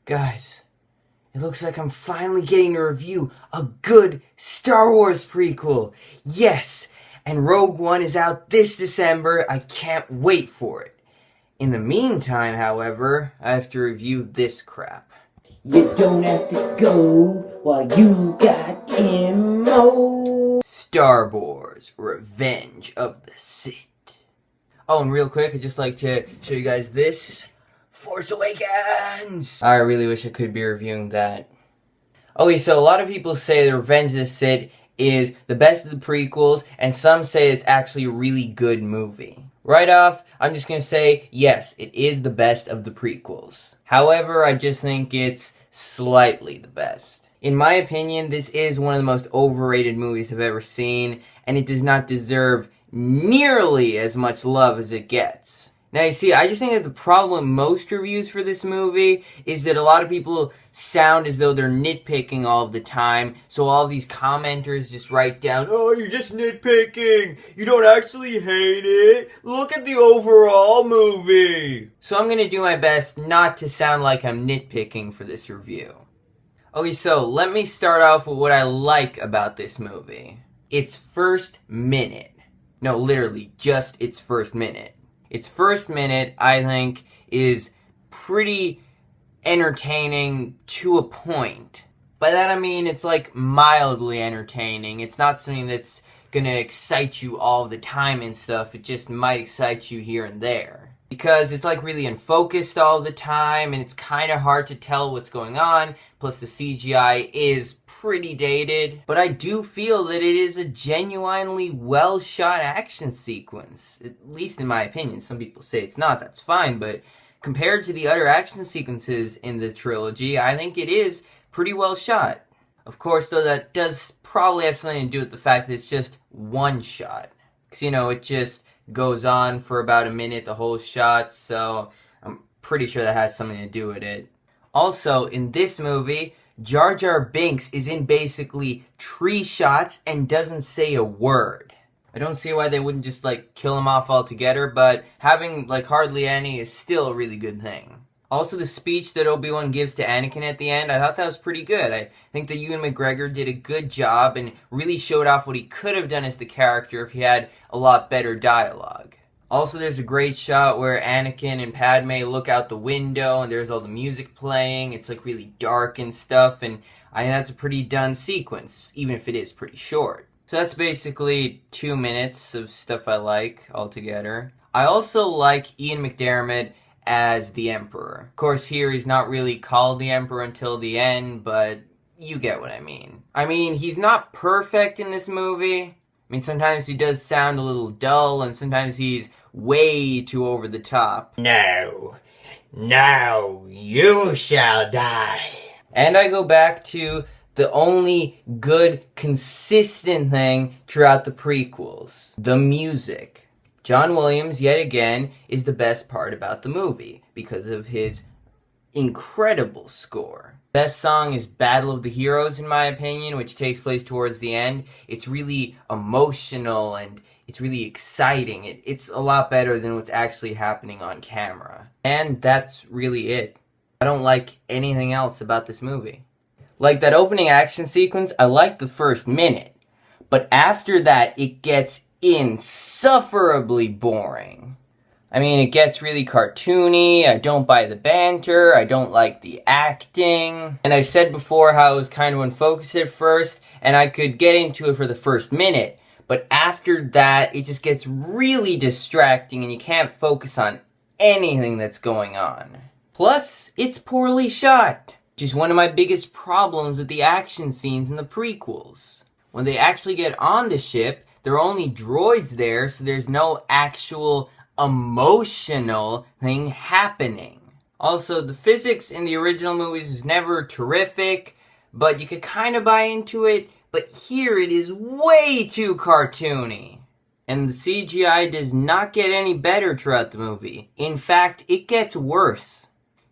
Guys, it looks like I'm finally getting to review a good Star Wars prequel. Yes, and Rogue One is out this December. I can't wait for it. In the meantime, however, I have to review this crap. You don't have to go while you got ammo. Star Wars: Revenge of the Sith. Oh, and real quick, I'd just like to show you guys this. Force Awakens! I really wish I could be reviewing that. Okay, so a lot of people say the Revenge of the Sith is the best of the prequels, and some say it's actually a really good movie. Right off, I'm just gonna say, yes, it is the best of the prequels. However, I just think it's slightly the best. In my opinion, this is one of the most overrated movies I've ever seen, and it does not deserve nearly as much love as it gets. Now, you see, I just think that the problem with most reviews for this movie is that a lot of people sound as though they're nitpicking all of the time, so all of these commenters just write down, "Oh, you're just nitpicking! You don't actually hate it! Look at the overall movie!" So I'm gonna do my best not to sound like I'm nitpicking for this review. Okay, so let me start off with what I like about this movie. Its first minute. No, literally, just its first minute. Its first minute, I think, is pretty entertaining to a point. By that I mean it's like mildly entertaining. It's not something that's gonna excite you all the time and stuff. It just might excite you here and there. Because it's like really unfocused all the time and it's kind of hard to tell what's going on. Plus the CGI is pretty dated. But I do feel that it is a genuinely well shot action sequence. At least in my opinion. Some people say it's not, that's fine. But compared to the other action sequences in the trilogy, I think it is pretty well shot. Of course though, that does probably have something to do with the fact that it's just one shot. Because you know, it just goes on for about a minute, the whole shot, so I'm pretty sure that has something to do with it. Also, in this movie, Jar Jar Binks is in basically 3 shots and doesn't say a word. I don't see why they wouldn't just, kill him off altogether, but having, hardly any is still a really good thing. Also, the speech that Obi-Wan gives to Anakin at the end, I thought that was pretty good. I think that Ewan McGregor did a good job and really showed off what he could have done as the character if he had a lot better dialogue. Also, there's a great shot where Anakin and Padme look out the window and there's all the music playing. It's really dark and stuff, and I think that's a pretty done sequence, even if it is pretty short. So that's basically 2 minutes of stuff I like altogether. I also like Ian McDiarmid as the Emperor. Of course, here he's not really called the Emperor until the end, but you get what I mean. I mean, he's not perfect in this movie. I mean, sometimes he does sound a little dull, and sometimes he's way too over the top. No, you shall die. And I go back to the only good, consistent thing throughout the prequels. The music. John Williams, yet again, is the best part about the movie because of his incredible score. Best song is Battle of the Heroes, in my opinion, which takes place towards the end. It's really emotional and it's really exciting. It's a lot better than what's actually happening on camera. And that's really it. I don't like anything else about this movie. Like that opening action sequence, I like the first minute. But after that, it gets insufferably boring. I mean, it gets really cartoony, I don't buy the banter, I don't like the acting. And I said before how it was kind of unfocused at first, and I could get into it for the first minute. But after that, it just gets really distracting and you can't focus on anything that's going on. Plus, it's poorly shot, which is one of my biggest problems with the action scenes in the prequels. When they actually get on the ship, there are only droids there, so there's no actual emotional thing happening. Also, the physics in the original movies was never terrific, but you could kind of buy into it, but here it is way too cartoony. And the CGI does not get any better throughout the movie. In fact, it gets worse.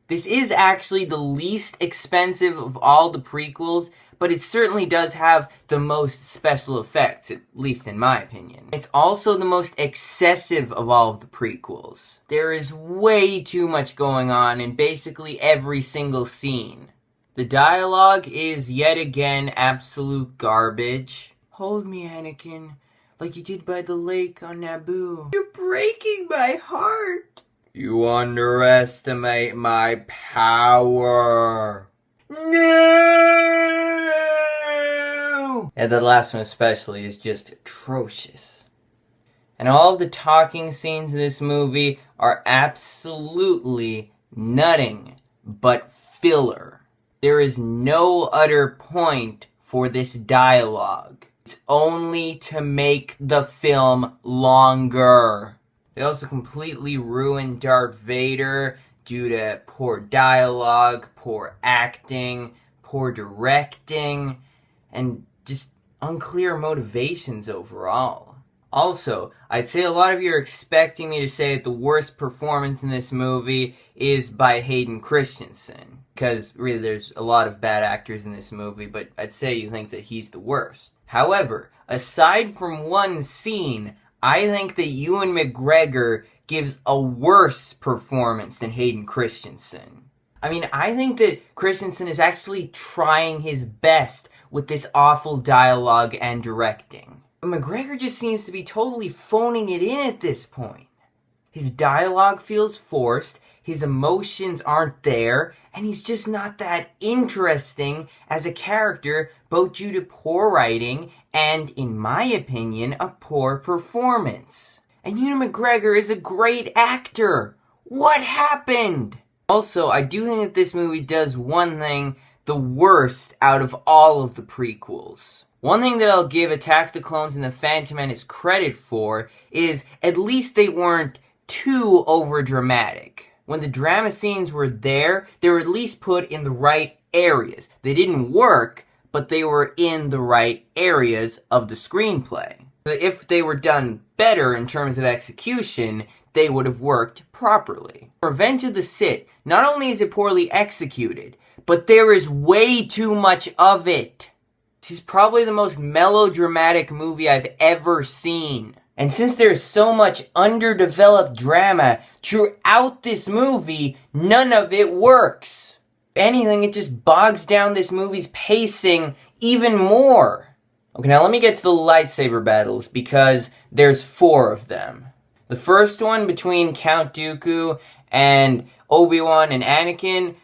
This is actually the least expensive of all the prequels, but it certainly does have the most special effects, at least in my opinion. It's also the most excessive of all of the prequels. There is way too much going on in basically every single scene. The dialogue is yet again absolute garbage. Hold me, Anakin, like you did by the lake on Naboo. You're breaking my heart. You underestimate my power. No! And the last one especially is just atrocious. And all of the talking scenes in this movie are absolutely nutting, but filler. There is no other point for this dialogue. It's only to make the film longer. They also completely ruined Darth Vader due to poor dialogue, poor acting, poor directing, and just unclear motivations overall. Also, I'd say a lot of you are expecting me to say that the worst performance in this movie is by Hayden Christensen. Because really there's a lot of bad actors in this movie, but I'd say you think that he's the worst. However, aside from one scene, I think that Ewan McGregor gives a worse performance than Hayden Christensen. I mean, I think that Christensen is actually trying his best with this awful dialogue and directing. But McGregor just seems to be totally phoning it in at this point. His dialogue feels forced, his emotions aren't there, and he's just not that interesting as a character, both due to poor writing and, in my opinion, a poor performance. And Ewan McGregor is a great actor! What happened? Also, I do think that this movie does one thing the worst out of all of the prequels. One thing that I'll give Attack of the Clones and The Phantom Menace credit for is at least they weren't too overdramatic. When the drama scenes were there, they were at least put in the right areas. They didn't work, but they were in the right areas of the screenplay. If they were done better in terms of execution, they would have worked properly. Revenge of the Sith, not only is it poorly executed, but there is way too much of it. This is probably the most melodramatic movie I've ever seen. And since there's so much underdeveloped drama throughout this movie, none of it works. If anything, it just bogs down this movie's pacing even more. Okay, now let me get to the lightsaber battles, because there's 4 of them. The first one between Count Dooku and Obi-Wan and Anakin,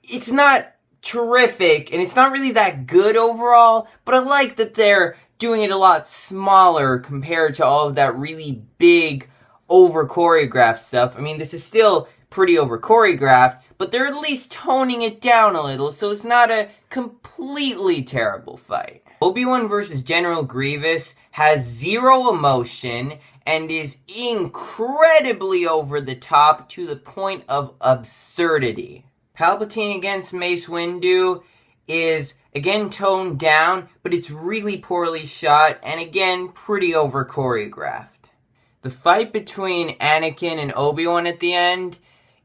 it's not terrific, and it's not really that good overall, but I like that they're doing it a lot smaller compared to all of that really big, over-choreographed stuff. I mean, this is still pretty over-choreographed, but they're at least toning it down a little, so it's not a completely terrible fight. Obi-Wan versus General Grievous has 0 emotion and is incredibly over the top to the point of absurdity. Palpatine against Mace Windu is, again, toned down, but it's really poorly shot, and again, pretty over-choreographed. The fight between Anakin and Obi-Wan at the end,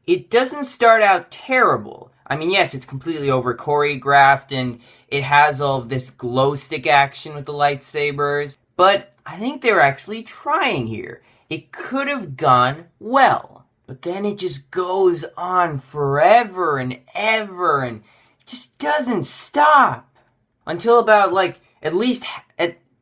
it doesn't start out terrible. I mean, yes, it's completely over-choreographed, and it has all of this glow stick action with the lightsabers, but I think they're actually trying here. It could have gone well. But then it just goes on forever and ever and just doesn't stop. Until about, at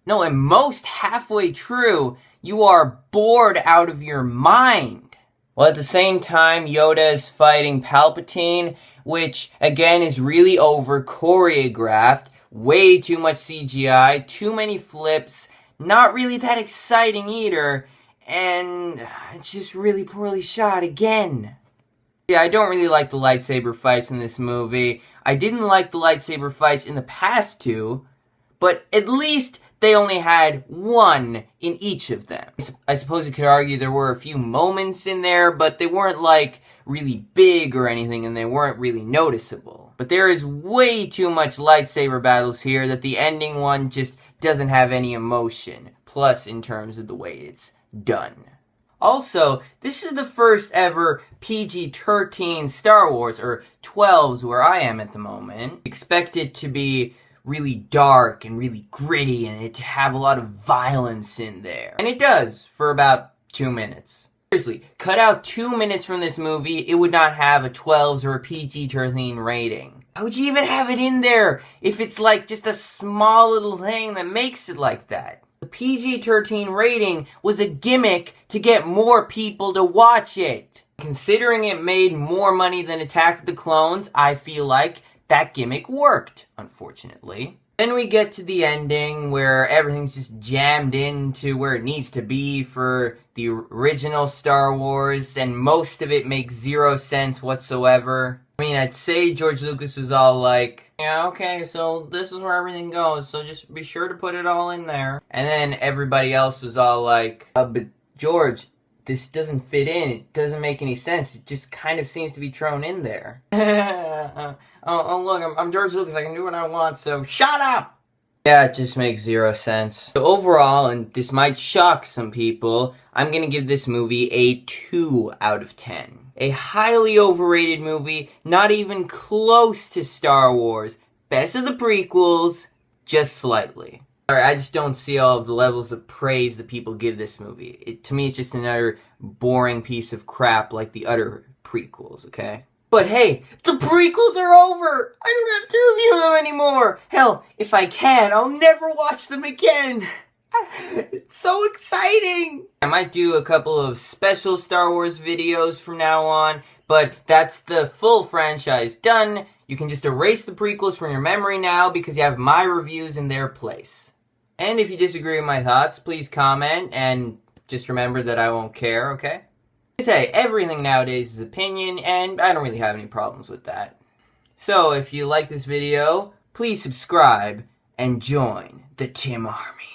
most halfway through, you are bored out of your mind. Well, at the same time, Yoda is fighting Palpatine, which, again, is really over-choreographed. Way too much CGI, too many flips, not really that exciting either. And it's just really poorly shot again. Yeah, I don't really like the lightsaber fights in this movie. I didn't like the lightsaber fights in the past 2, but at least they only had 1 in each of them. I suppose you could argue there were a few moments in there, but they weren't really big or anything, and they weren't really noticeable. But there is way too much lightsaber battles here that the ending one just doesn't have any emotion. Plus, in terms of the way it's done. Also, this is the first ever PG-13 Star Wars, or 12s where I am at the moment. Expect it to be really dark and really gritty and it to have a lot of violence in there. And it does, for about 2 minutes. Seriously, cut out 2 minutes from this movie, it would not have a 12s or a PG-13 rating. Why would you even have it in there if it's like just a small little thing that makes it like that? The PG-13 rating was a gimmick to get more people to watch it. Considering it made more money than Attack of the Clones, I feel like that gimmick worked, unfortunately. Then we get to the ending where everything's just jammed into where it needs to be for the original Star Wars, and most of it makes zero sense whatsoever. I mean, I'd say George Lucas was all like, yeah, okay, so this is where everything goes, so just be sure to put it all in there. And then everybody else was all like, but George, this doesn't fit in, it doesn't make any sense, it just kind of seems to be thrown in there. Look, I'm George Lucas, I can do what I want, so shut up! Yeah, it just makes zero sense. So overall, and this might shock some people, I'm gonna give this movie a 2 out of 10. A highly overrated movie, not even close to Star Wars. Best of the prequels, just slightly. I just don't see all of the levels of praise that people give this movie. To me, it's just another boring piece of crap like the other prequels, okay? But hey, the prequels are over! I don't have to review them anymore! Hell, if I can, I'll never watch them again! It's so exciting! I might do a couple of special Star Wars videos from now on, but that's the full franchise done. You can just erase the prequels from your memory now because you have my reviews in their place. And if you disagree with my thoughts, please comment, and just remember that I won't care, okay? Say, everything nowadays is opinion, and I don't really have any problems with that. So, if you like this video, please subscribe and join the Tim Army.